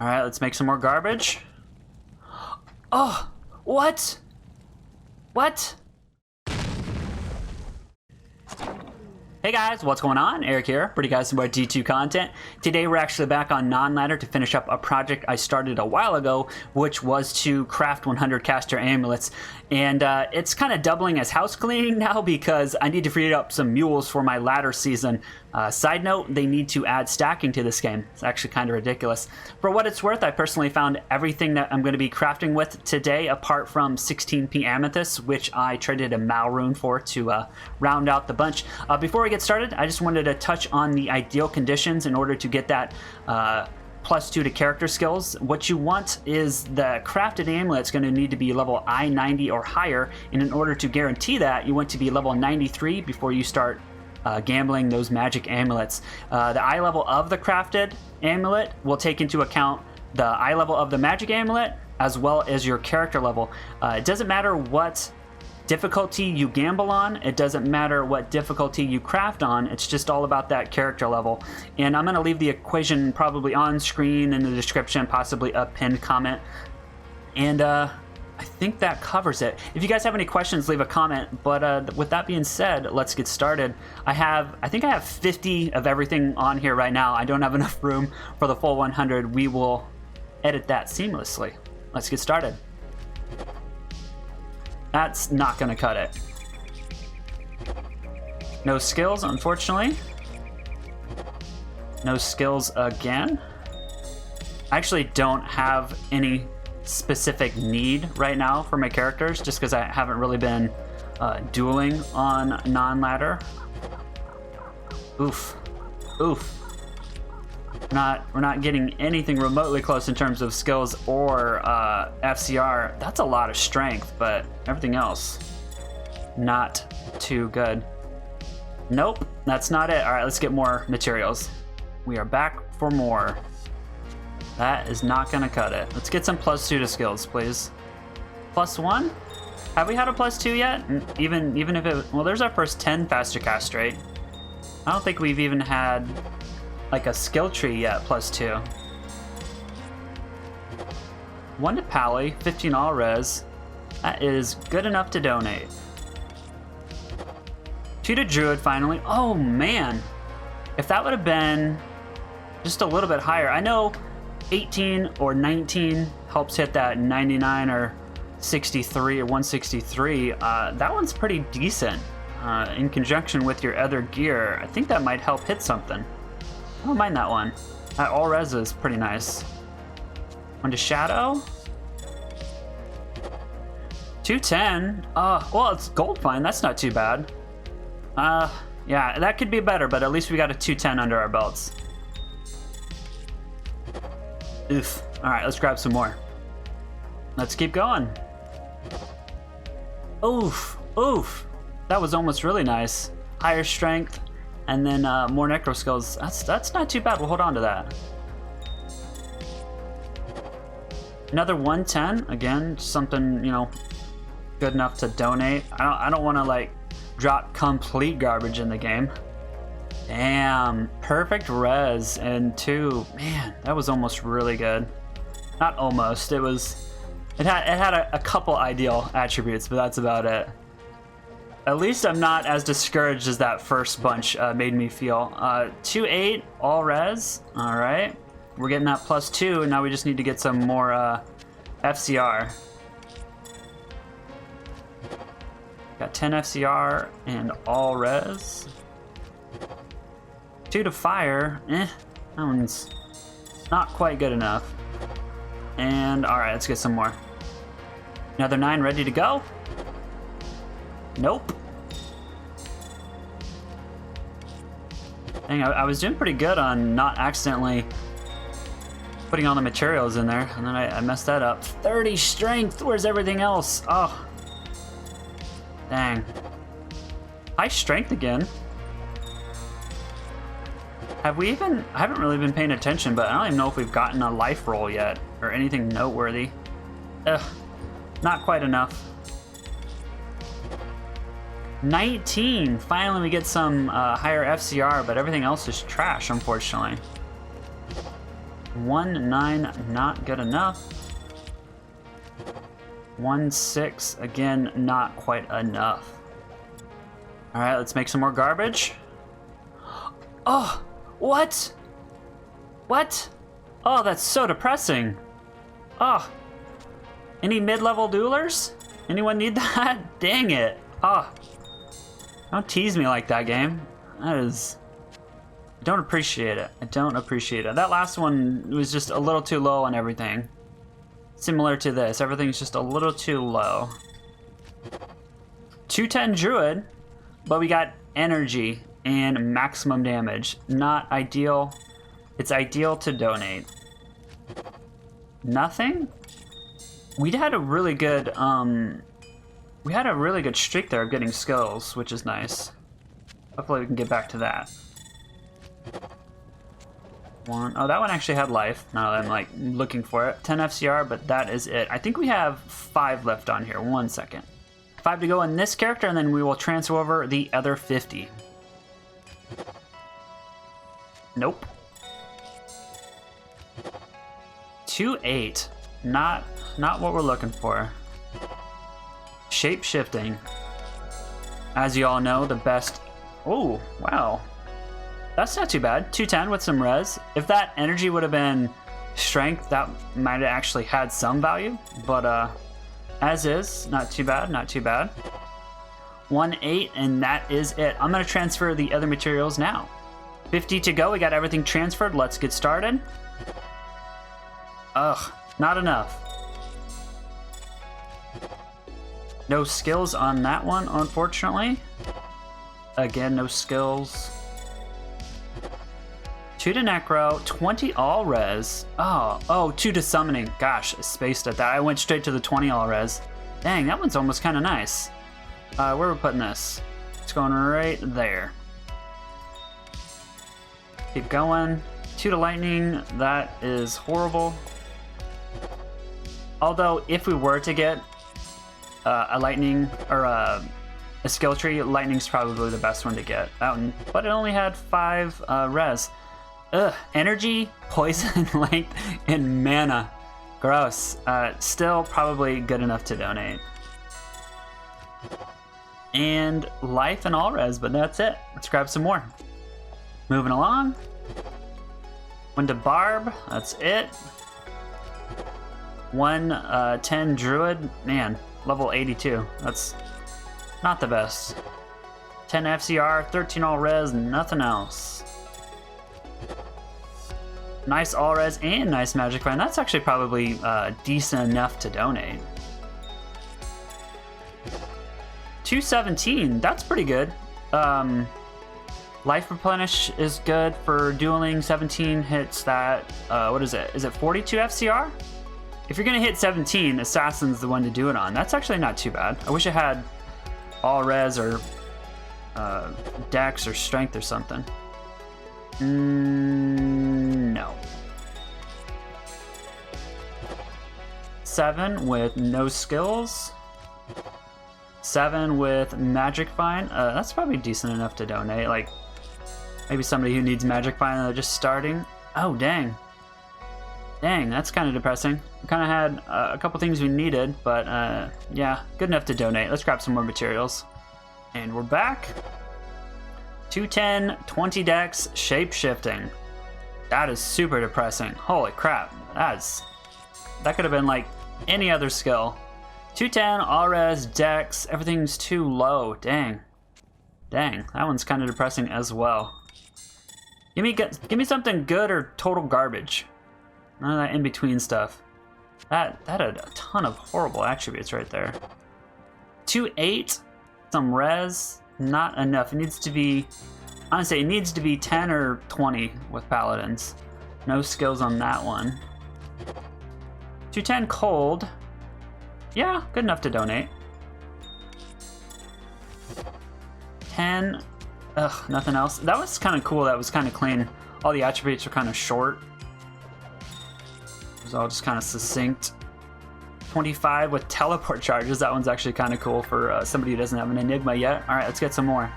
All right, let's make some more garbage. Oh, what? What? Hey guys, what's going on? Eric here, pretty guys about D2 content. Today we're actually back on non-ladder to finish up a project I started a while ago, which was to craft 100 caster amulets. And it's kind of doubling as house cleaning now because I need to free up some mules for my ladder season. Side note, they need to add stacking to this game. It's actually kind of ridiculous. For what it's worth, I personally found everything that I'm going to be crafting with today, apart from 16p amethysts, which I traded a Malrune for to round out the bunch. Before we get started, I just wanted to touch on the ideal conditions in order to get that +2 to character skills. What you want is the crafted amulet is going to need to be level I-90 or higher, and in order to guarantee that, you want to be level 93 before you start gambling those magic amulets. The eye level of the crafted amulet will take into account the eye level of the magic amulet as well as your character level. It doesn't matter what difficulty you gamble on, it doesn't matter what difficulty you craft on, it's just all about that character level. And I'm going to leave the equation probably on screen in the description, possibly a pinned comment. And I think that covers it. If you guys have any questions, leave a comment. But with that being said, let's get started. I think I have 50 of everything on here right now. I don't have enough room for the full 100. We will edit that seamlessly. Let's get started. That's not going to cut it. No skills, unfortunately. No skills again. I actually don't have any specific need right now for my characters, just because I haven't really been dueling on non-ladder. Oof. Oof. We're not getting anything remotely close in terms of skills or FCR. That's a lot of strength, but everything else, not too good. Nope, that's not it. All right, let's get more materials. We are back for more. That is not gonna cut it. Let's get some +2 to skills, please. +1? Have we had a +2 yet? Even if it, well, there's our first 10 faster cast rate. I don't think we've even had like a skill tree yet, +2. 1 to Pally, 15 all res. That is good enough to donate. 2 to Druid finally. Oh man, if that would have been just a little bit higher. I know 18 or 19 helps hit that 99 or 63 or 163. That one's pretty decent. In conjunction with your other gear, I think that might help hit something. I don't mind that one. That all res is pretty nice. 1 to Shadow. 210. Well, it's gold fine. That's not too bad. Yeah, that could be better, but at least we got a 210 under our belts. Oof. All right, let's grab some more. Let's keep going. Oof. Oof. That was almost really nice. Higher strength. And then more necro skills. That's not too bad. We'll hold on to that. Another 110. Again, something, you know, good enough to donate. I don't want to like drop complete garbage in the game. Damn, perfect res and 2. Man, that was almost really good. Not almost. It had a couple ideal attributes, but that's about it. At least I'm not as discouraged as that first bunch made me feel. 2-8, all res. All right. We're getting that +2, and now we just need to get some more FCR. Got 10 FCR and all res. 2 to fire. That one's not quite good enough. And all right, let's get some more. Another 9 ready to go. Nope. Dang, I was doing pretty good on not accidentally putting all the materials in there, and then I messed that up. 30 strength, where's everything else? Oh. Dang. High strength again. I haven't really been paying attention, but I don't even know if we've gotten a life roll yet, or anything noteworthy. Ugh, not quite enough. 19! Finally we get some higher FCR, but everything else is trash, unfortunately. 1-9, not good enough. 1-6, again, not quite enough. All right, let's make some more garbage. Oh, what? What? Oh, that's so depressing. Oh, any mid-level duelers? Anyone need that? Dang it. Oh, don't tease me like that, game. That is... I don't appreciate it. I don't appreciate it. That last one was just a little too low on everything. Similar to this, everything's just a little too low. 210 Druid, but we got energy and maximum damage. Not ideal. It's ideal to donate. Nothing? We had a really good streak there of getting skills, which is nice. Hopefully we can get back to that. Oh, that one actually had life. Now that I'm like looking for it. 10 FCR, but that is it. I think we have 5 left on here. 1 second. 5 to go in this character, and then we will transfer over the other 50. Nope. 2-8. Not what we're looking for. Shape shifting. As you all know, the best. Oh, wow. That's not too bad. 210 with some res. If that energy would have been strength, that might have actually had some value. But as is, not too bad, not too bad. 1-8, and that is it. I'm going to transfer the other materials now. 50 to go. We got everything transferred. Let's get started. Ugh, not enough. No skills on that one, unfortunately. Again, no skills. 2 to Necro, 20 all res. Oh, 2 to summoning. Gosh, I spaced at that. I went straight to the 20 all res. Dang, that one's almost kind of nice. Where are we putting this? It's going right there. Keep going. 2 to lightning. That is horrible. Although, if we were to get a lightning or a skill tree, lightning's probably the best one to get. That one, but it only had 5 res. Ugh, energy, poison, length, and mana. Gross. Still probably good enough to donate. And life and all res, but that's it. Let's grab some more. Moving along. 1 to Barb, that's it. 1-10 Druid, man, level 82. That's not the best. 10 FCR, 13 all res, nothing else. Nice all res and nice magic find. That's actually probably decent enough to donate. 217, that's pretty good. Life replenish is good for dueling. 17 hits that. What is it? Is it 42 FCR? If you're gonna hit 17, Assassin's the one to do it on. That's actually not too bad. I wish I had all res or dex or strength or something. No. 7 with no skills. 7 with magic find. That's probably decent enough to donate. Like maybe somebody who needs magic find and they're just starting. Oh dang. Dang, that's kind of depressing. We kind of had a couple things we needed, but yeah, good enough to donate. Let's grab some more materials. And we're back. 210, 20 dex, shape shifting. That is super depressing. Holy crap. That could have been like any other skill. 210, all res, dex, everything's too low. Dang. Dang, that one's kind of depressing as well. Give me something good or total garbage. None of that in between stuff. That had a ton of horrible attributes right there. 2-8, some res, not enough. It needs to be, honestly, it needs to be 10 or 20 with paladins. No skills on that one. 210 cold. Yeah, good enough to donate. 10. Ugh, nothing else. That was kind of cool. That was kind of clean. All the attributes are kind of short. It was all just kind of succinct. 25 with teleport charges. That one's actually kind of cool for somebody who doesn't have an Enigma yet. All right, let's get some more.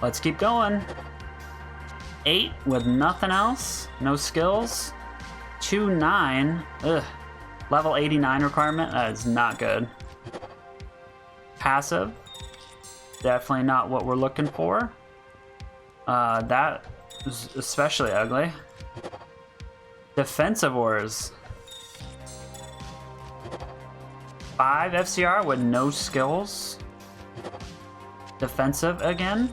Let's keep going. 8 with nothing else. No skills. 2-9. Ugh. Level 89 requirement. That is not good. Passive. Definitely not what we're looking for. That is especially ugly. Defensive ores. 5 FCR with no skills. Defensive again.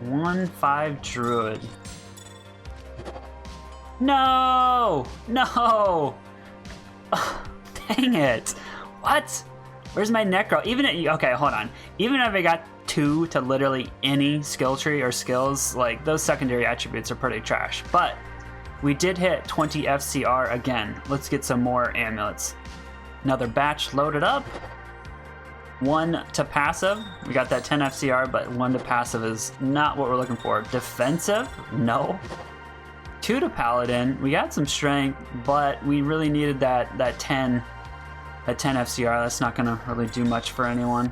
1-5 druid. No! No! Oh, dang it. What? Where's my necro? Okay, hold on. Even if I got 2 to literally any skill tree or skills, like those secondary attributes are pretty trash. But we did hit 20 FCR again. Let's get some more amulets. Another batch loaded up. 1 to passive. We got that 10 FCR, but 1 to passive is not what we're looking for. Defensive? No. 2 to paladin. We got some strength, but we really needed that 10 FCR. That's not gonna really do much for anyone.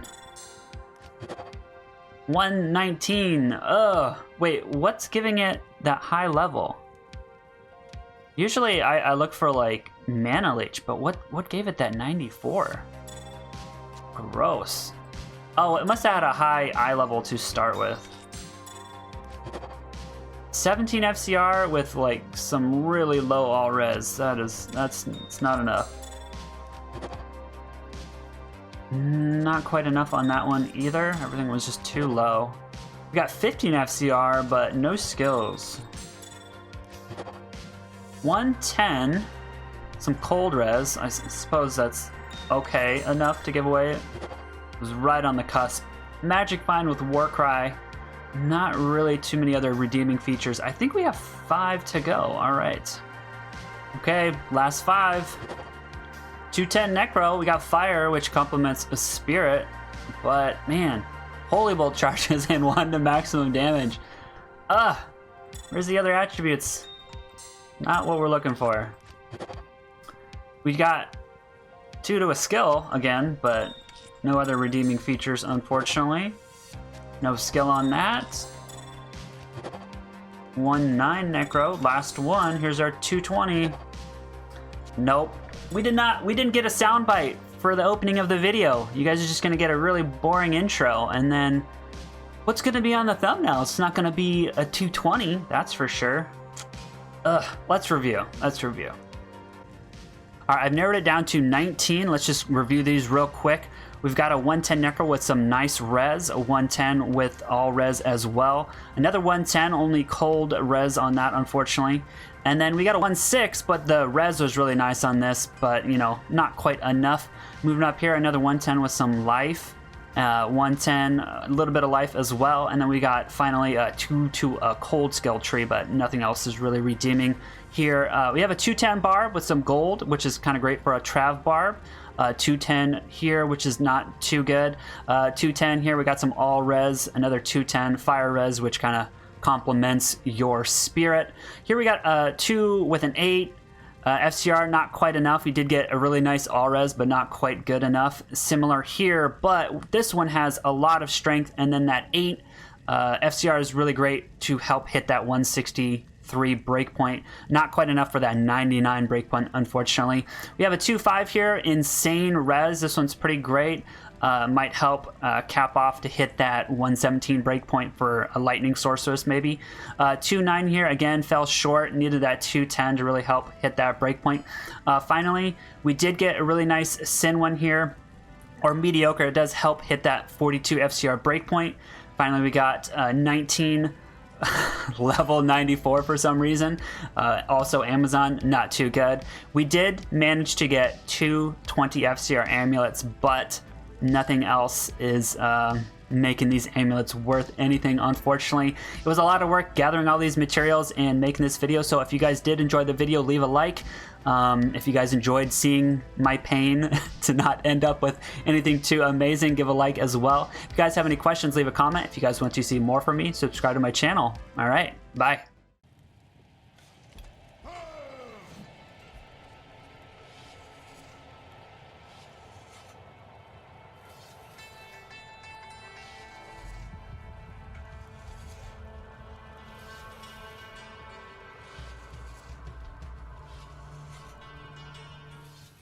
119. Ugh. Wait, what's giving it that high level? Usually I look for like mana leech, but what gave it that 94? Gross. Oh, it must have had a high eye level to start with. 17 FCR with like some really low all res. That's not enough. Not quite enough on that one either. Everything was just too low. We got 15 FCR, but no skills. 110. Some cold res. I suppose that's okay enough to give away. It was right on the cusp. Magic Find with Warcry. Not really too many other redeeming features. I think we have 5 to go. All right. Okay, last 5. 210 Necro. We got Fire, which complements a Spirit. But, man, Holy Bolt charges and 1 to maximum damage. Where's the other attributes? Not what we're looking for. We got 2 to a skill again, but no other redeeming features, unfortunately. No skill on that. 1-9 Necro, last one. Here's our 220. Nope. We didn't get a soundbite for the opening of the video. You guys are just gonna get a really boring intro, and then what's gonna be on the thumbnail? It's not gonna be a 220, that's for sure. Let's review. All right, I've narrowed it down to 19. Let's just review these real quick. We've got a 110 Necro with some nice res, a 110 with all res as well. Another 110, only cold res on that, unfortunately. And then we got a 1.6, but the res was really nice on this, but, you know, not quite enough. Moving up here, another 110 with some life. 110, a little bit of life as well. And then we got finally a 2 to a cold skill tree, but nothing else is really redeeming here. We have a 210 barb with some gold, which is kind of great for a Trav barb. 210 here, which is not too good. 210 here, we got some all res, another 210 fire res, which kind of complements your spirit. Here we got 2 with an 8. FCR, not quite enough. We did get a really nice all res, but not quite good enough. Similar here, but this one has a lot of strength, and then that 8 FCR is really great to help hit that 163 breakpoint. Not quite enough for that 99 breakpoint, unfortunately. We have a 2.5 here, insane res. This one's pretty great. Might help cap off to hit that 117 breakpoint for a lightning sorceress, maybe. 2.9 here, again, fell short. Needed that 2.10 to really help hit that breakpoint. Finally, we did get a really nice Sin one here, or mediocre. It does help hit that 42 FCR breakpoint. Finally, we got 19 level 94 for some reason. Also Amazon, not too good. We did manage to get 2 20 FCR amulets, but nothing else is making these amulets worth anything, unfortunately. It was a lot of work gathering all these materials and making this video, so if you guys did enjoy the video, leave a like. If you guys enjoyed seeing my pain to not end up with anything too amazing, give a like as well. If you guys have any questions, leave a comment. If you guys want to see more from me, subscribe to my channel. All right, bye.